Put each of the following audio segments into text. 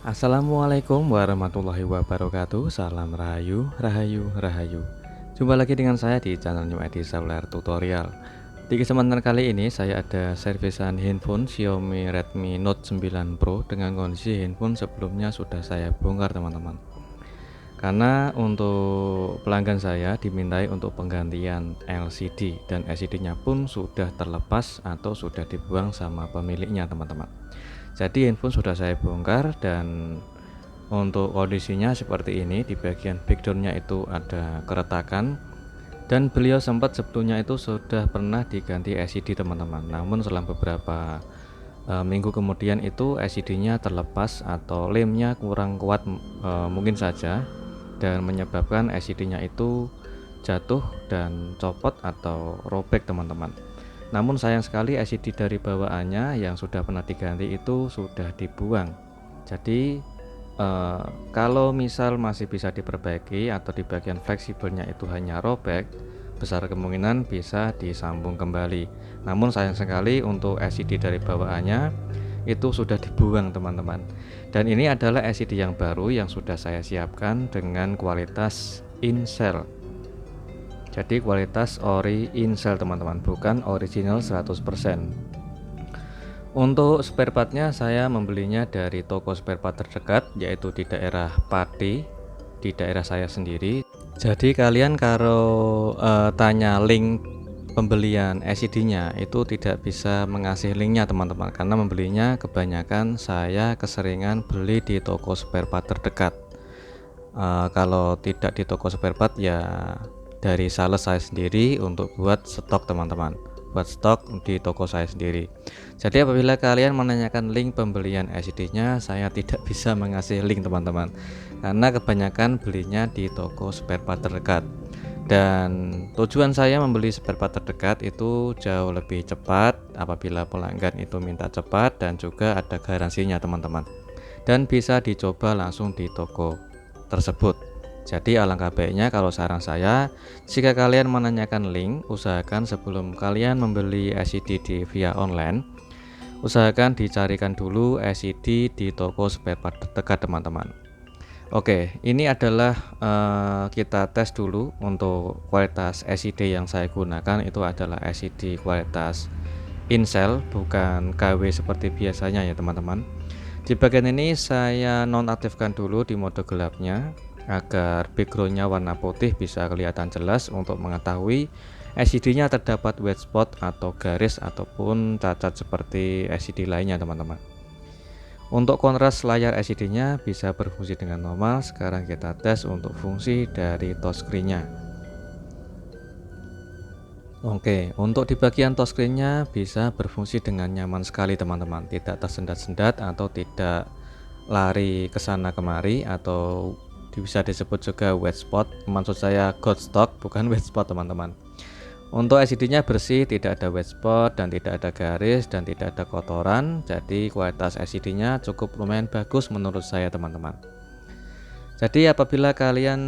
Assalamualaikum warahmatullahi wabarakatuh. Salam rahayu, rahayu, rahayu. Jumpa lagi dengan saya di channel New Edi Seluler Tutorial. Di kesempatan kali ini saya ada servisan handphone Xiaomi Redmi Note 9 Pro dengan kondisi handphone sebelumnya sudah saya bongkar teman-teman. Karena untuk pelanggan saya dimintai untuk penggantian LCD dan LCD-nya pun sudah terlepas atau sudah dibuang sama pemiliknya teman-teman. Jadi handphone sudah saya bongkar dan untuk kondisinya seperti ini. Di bagian backgroundnya itu ada keretakan dan beliau sempat sebetulnya itu sudah pernah diganti LCD teman-teman. Namun selang beberapa minggu kemudian itu LCD-nya terlepas atau lemnya kurang kuat mungkin saja, dan menyebabkan LCD-nya itu jatuh dan copot atau robek teman-teman. Namun sayang sekali LCD dari bawaannya yang sudah pernah diganti itu sudah dibuang. Jadi kalau misal masih bisa diperbaiki atau di bagian fleksibelnya itu hanya robek, besar kemungkinan bisa disambung kembali. Namun sayang sekali untuk LCD dari bawaannya itu sudah dibuang teman-teman. Dan ini adalah LCD yang baru yang sudah saya siapkan dengan kualitas in-cell. Jadi kualitas ori in-cell teman-teman, bukan original 100%. Untuk spare partnya saya membelinya dari toko spare part terdekat, yaitu di daerah Pati, di daerah saya sendiri. Jadi kalian kalau tanya link pembelian LCD-nya itu tidak bisa mengasih linknya teman-teman, karena membelinya kebanyakan saya keseringan beli di toko spare part terdekat. Kalau tidak di toko spare part ya dari sales saya sendiri untuk buat stok teman-teman, buat stok di toko saya sendiri. Jadi apabila kalian menanyakan link pembelian LCD-nya, saya tidak bisa mengasih link teman-teman, karena kebanyakan belinya di toko spare part terdekat. Dan tujuan saya membeli spare part terdekat itu jauh lebih cepat apabila pelanggan itu minta cepat, dan juga ada garansinya teman-teman, dan bisa dicoba langsung di toko tersebut. Jadi alangkah baiknya kalau saran saya, jika kalian menanyakan link, usahakan sebelum kalian membeli LCD via online, usahakan dicarikan dulu LCD di toko spare part terdekat teman-teman. Oke, ini adalah kita tes dulu untuk kualitas LCD yang saya gunakan. Itu adalah LCD kualitas in-cell, bukan KW seperti biasanya ya teman-teman. Di bagian ini saya nonaktifkan dulu di mode gelapnya agar backgroundnya warna putih bisa kelihatan jelas untuk mengetahui LCD-nya terdapat white spot atau garis ataupun cacat seperti LCD lainnya teman-teman. Untuk kontras layar LCD-nya bisa berfungsi dengan normal. Sekarang kita tes untuk fungsi dari touchscreen-nya. Oke, untuk di bagian touchscreen-nya bisa berfungsi dengan nyaman sekali teman-teman, tidak tersendat-sendat atau tidak lari ke sana kemari, atau bisa disebut juga white spot. Maksud saya gold stock, bukan white spot teman-teman. Untuk LCD-nya bersih, tidak ada white spot dan tidak ada garis dan tidak ada kotoran. Jadi kualitas LCD-nya cukup lumayan bagus menurut saya teman-teman. Jadi apabila kalian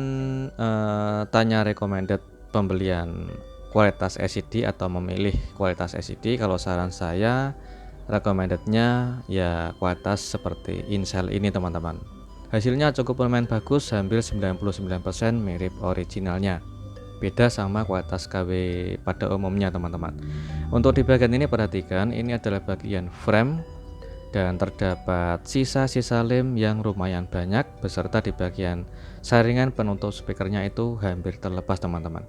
tanya recommended pembelian kualitas LCD atau memilih kualitas LCD, kalau saran saya recommendednya ya kualitas seperti in-cell ini teman-teman. Hasilnya cukup lumayan bagus, hampir 99% mirip originalnya. Beda sama kualitas KW pada umumnya teman-teman. Untuk di bagian ini perhatikan, ini adalah bagian frame dan terdapat sisa-sisa lem yang lumayan banyak, beserta di bagian saringan penutup speakernya itu hampir terlepas teman-teman.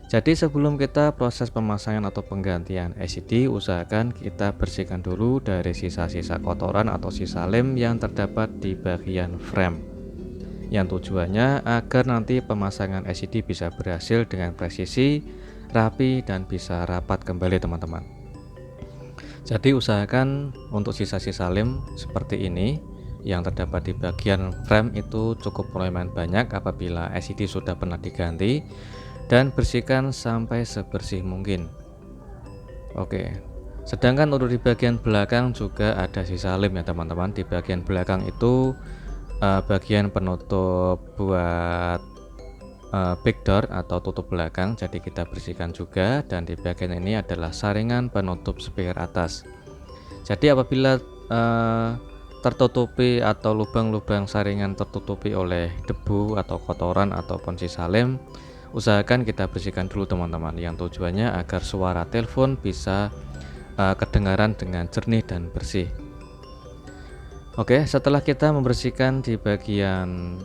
Jadi sebelum kita proses pemasangan atau penggantian LCD, usahakan kita bersihkan dulu dari sisa-sisa kotoran atau sisa lem yang terdapat di bagian frame, yang tujuannya agar nanti pemasangan LCD bisa berhasil dengan presisi, rapi, dan bisa rapat kembali teman-teman. Jadi usahakan untuk sisa-sisa lem seperti ini yang terdapat di bagian frame itu cukup lumayan banyak apabila LCD sudah pernah diganti, dan bersihkan sampai sebersih mungkin. Oke, sedangkan untuk di bagian belakang juga ada sisa lem ya teman-teman. Di bagian belakang itu bagian penutup buat backdoor atau tutup belakang, jadi kita bersihkan juga. Dan di bagian ini adalah saringan penutup speaker atas. Jadi apabila tertutupi atau lubang-lubang saringan tertutupi oleh debu atau kotoran ataupun sisa lem, usahakan kita bersihkan dulu teman-teman, yang tujuannya agar suara telepon bisa kedengaran dengan jernih dan bersih. Oke, setelah kita membersihkan di bagian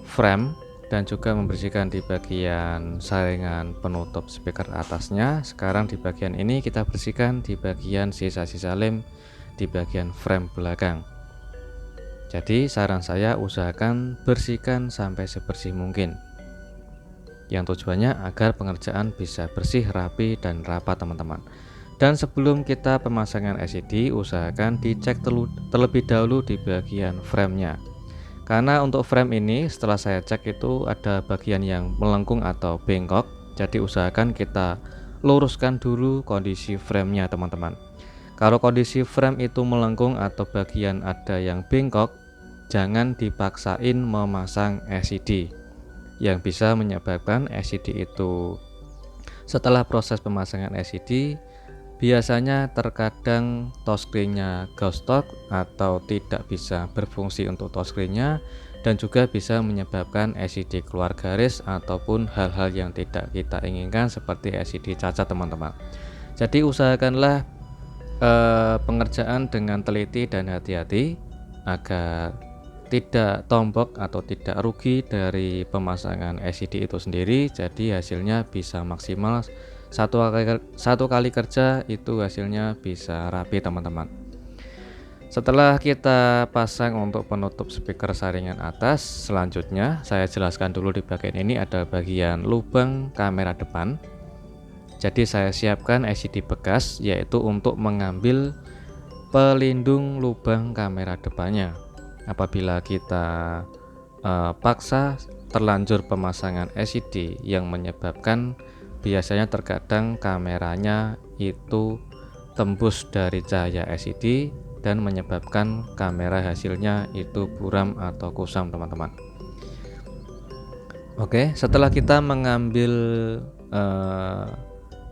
frame dan juga membersihkan di bagian saringan penutup speaker atasnya, sekarang di bagian ini kita bersihkan di bagian sisa-sisa lem di bagian frame belakang. Jadi saran saya usahakan bersihkan sampai sebersih mungkin, yang tujuannya agar pengerjaan bisa bersih, rapi, dan rapat teman-teman. Dan sebelum kita pemasangan LCD, usahakan dicek terlebih dahulu di bagian framenya. Karena untuk frame ini setelah saya cek itu ada bagian yang melengkung atau bengkok, jadi usahakan kita luruskan dulu kondisi framenya teman-teman. Kalau kondisi frame itu melengkung atau bagian ada yang bengkok, jangan dipaksain memasang LCD, yang bisa menyebabkan LCD itu setelah proses pemasangan LCD biasanya terkadang touchscreen-nya ghost atau tidak bisa berfungsi untuk touchscreen-nya, dan juga bisa menyebabkan LCD keluar garis ataupun hal-hal yang tidak kita inginkan seperti LCD cacat teman-teman. Jadi usahakanlah pengerjaan dengan teliti dan hati-hati agar tidak tombok atau tidak rugi dari pemasangan LCD itu sendiri, jadi hasilnya bisa maksimal. Satu kali kerja itu hasilnya bisa rapi teman-teman. Setelah kita pasang untuk penutup speaker saringan atas, selanjutnya saya jelaskan dulu di bagian ini ada bagian lubang kamera depan. Jadi saya siapkan LCD bekas, yaitu untuk mengambil pelindung lubang kamera depannya. Apabila kita paksa terlanjur pemasangan LCD yang menyebabkan biasanya terkadang kameranya itu tembus dari cahaya LCD dan menyebabkan kamera hasilnya itu buram atau kusam teman-teman. Oke, setelah kita mengambil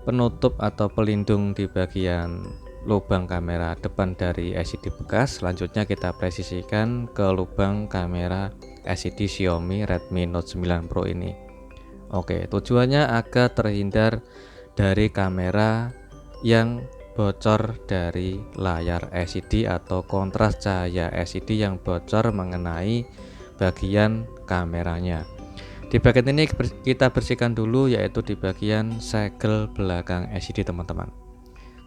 penutup atau pelindung di bagian lubang kamera depan dari LCD bekas, selanjutnya kita presisikan ke lubang kamera LCD Xiaomi Redmi Note 9 Pro ini. Oke, tujuannya agar terhindar dari kamera yang bocor dari layar LCD atau kontras cahaya LCD yang bocor mengenai bagian kameranya. Di bagian ini kita bersihkan dulu, yaitu di bagian segel belakang LCD teman-teman.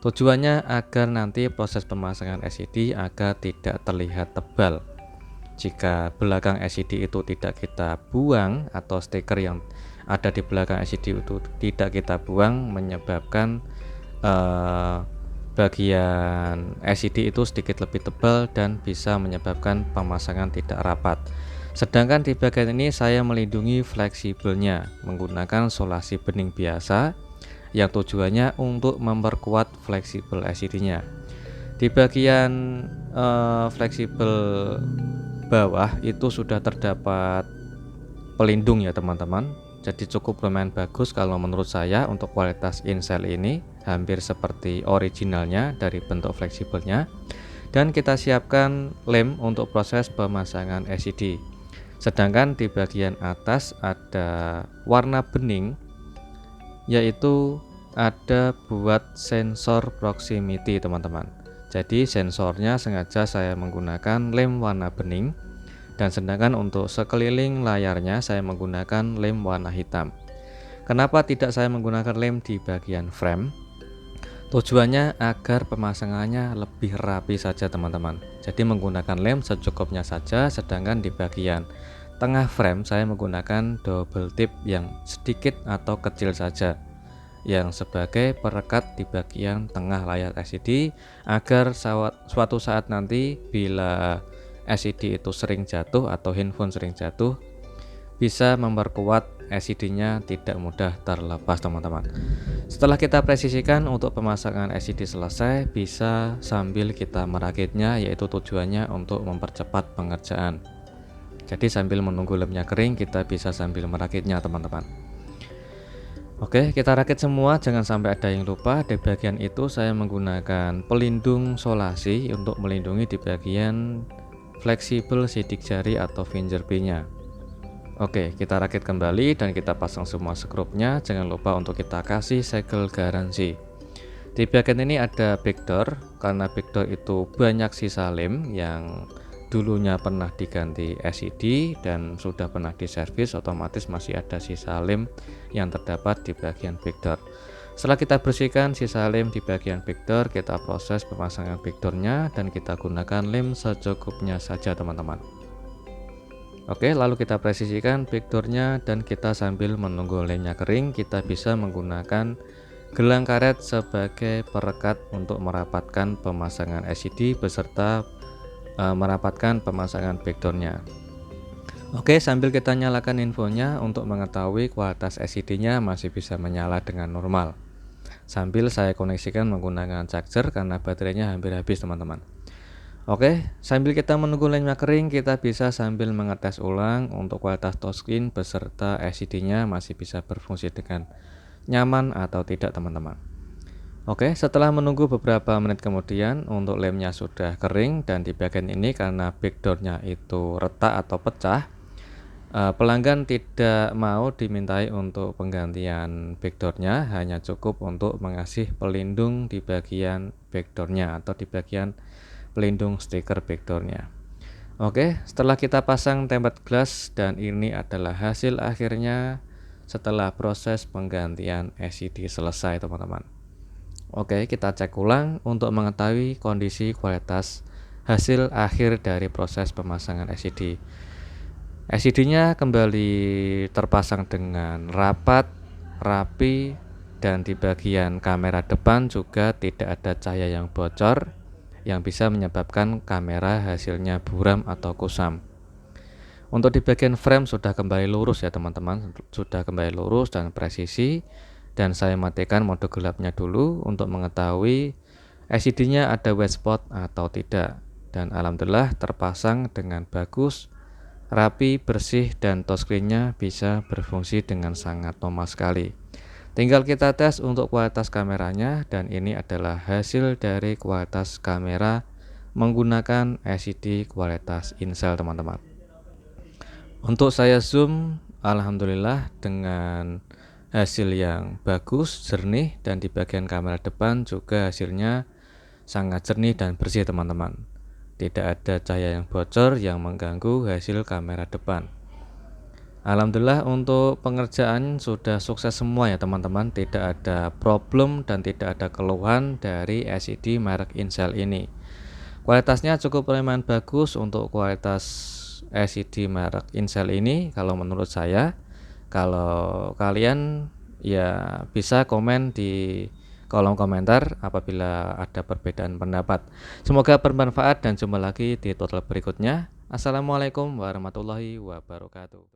Tujuannya agar nanti proses pemasangan LCD agar tidak terlihat tebal. Jika belakang LCD itu tidak kita buang atau stiker yang ada di belakang LCD itu tidak kita buang, menyebabkan bagian LCD itu sedikit lebih tebal dan bisa menyebabkan pemasangan tidak rapat. Sedangkan di bagian ini saya melindungi fleksibelnya menggunakan solasi bening biasa, yang tujuannya untuk memperkuat fleksibel LCD-nya. Di bagian fleksibel bawah itu sudah terdapat pelindung ya teman-teman. Jadi cukup lumayan bagus kalau menurut saya untuk kualitas insel ini, hampir seperti originalnya dari bentuk fleksibelnya. Dan kita siapkan lem untuk proses pemasangan LCD. Sedangkan di bagian atas ada warna bening, yaitu ada buat sensor proximity teman-teman. Jadi sensornya sengaja saya menggunakan lem warna bening, dan sedangkan untuk sekeliling layarnya saya menggunakan lem warna hitam. Kenapa tidak saya menggunakan lem di bagian frame? Tujuannya agar pemasangannya lebih rapi saja teman-teman. Jadi menggunakan lem secukupnya saja, sedangkan di bagian tengah frame saya menggunakan double tip yang sedikit atau kecil saja, yang sebagai perekat di bagian tengah layar LCD agar suatu saat nanti bila LCD itu sering jatuh atau handphone sering jatuh, bisa memperkuat LCD-nya tidak mudah terlepas teman-teman. Setelah kita presisikan untuk pemasangan LCD selesai, bisa sambil kita merakitnya, yaitu tujuannya untuk mempercepat pengerjaan. Jadi sambil menunggu lemnya kering, kita bisa sambil merakitnya teman-teman. Oke, kita rakit semua, jangan sampai ada yang lupa. Di bagian itu saya menggunakan pelindung solasi untuk melindungi di bagian fleksibel sidik jari atau fingerprint-nya. Oke, kita rakit kembali dan kita pasang semua skrupnya. Jangan lupa untuk kita kasih segel garansi. Di bagian ini ada backdoor, karena backdoor itu banyak sisa lem yang dulunya pernah diganti SID dan sudah pernah diservis, otomatis masih ada sisa lem yang terdapat di bagian backdoor. Setelah kita bersihkan sisa lem di bagian backdoor, kita proses pemasangan backdoornya dan kita gunakan lem secukupnya saja teman-teman. Oke, lalu kita presisikan backdoornya dan kita sambil menunggu lemnya kering, kita bisa menggunakan gelang karet sebagai perekat untuk merapatkan pemasangan SID beserta merapatkan pemasangan backdoornya. Oke, sambil kita nyalakan infonya untuk mengetahui kualitas SID-nya masih bisa menyala dengan normal. Sambil saya koneksikan menggunakan charger karena baterainya hampir habis teman-teman. Oke, sambil kita menunggu lemnya kering, kita bisa sambil mengetes ulang untuk kualitas touchscreen beserta SID-nya masih bisa berfungsi dengan nyaman atau tidak teman-teman. Oke, setelah menunggu beberapa menit kemudian untuk lemnya sudah kering dan di bagian ini karena backdoornya itu retak atau pecah, pelanggan tidak mau dimintai untuk penggantian backdoornya, hanya cukup untuk mengasih pelindung di bagian backdoornya atau di bagian pelindung stiker backdoornya. Oke, setelah kita pasang tempered glass dan ini adalah hasil akhirnya setelah proses penggantian SID selesai teman-teman. Oke, kita cek ulang untuk mengetahui kondisi kualitas hasil akhir dari proses pemasangan SID. SID-nya kembali terpasang dengan rapat, rapi, dan di bagian kamera depan juga tidak ada cahaya yang bocor yang bisa menyebabkan kamera hasilnya buram atau kusam. Untuk di bagian frame sudah kembali lurus ya teman-teman, sudah kembali lurus dan presisi, dan saya matikan mode gelapnya dulu untuk mengetahui SID-nya ada white spot atau tidak, dan alhamdulillah terpasang dengan bagus, rapi, bersih, dan touchscreen-nya bisa berfungsi dengan sangat normal sekali. Tinggal kita tes untuk kualitas kameranya dan ini adalah hasil dari kualitas kamera menggunakan SID kualitas Incel teman-teman. Untuk saya zoom, alhamdulillah dengan hasil yang bagus, jernih, dan di bagian kamera depan juga hasilnya sangat jernih dan bersih teman-teman. Tidak ada cahaya yang bocor yang mengganggu hasil kamera depan. Alhamdulillah untuk pengerjaan sudah sukses semua ya teman-teman, tidak ada problem dan tidak ada keluhan dari SID merek Incel ini. Kualitasnya cukup lumayan bagus untuk kualitas SID merek Incel ini kalau menurut saya. Kalau kalian ya bisa komen di kolom komentar apabila ada perbedaan pendapat. Semoga bermanfaat dan jumpa lagi di tutorial berikutnya. Assalamualaikum warahmatullahi wabarakatuh.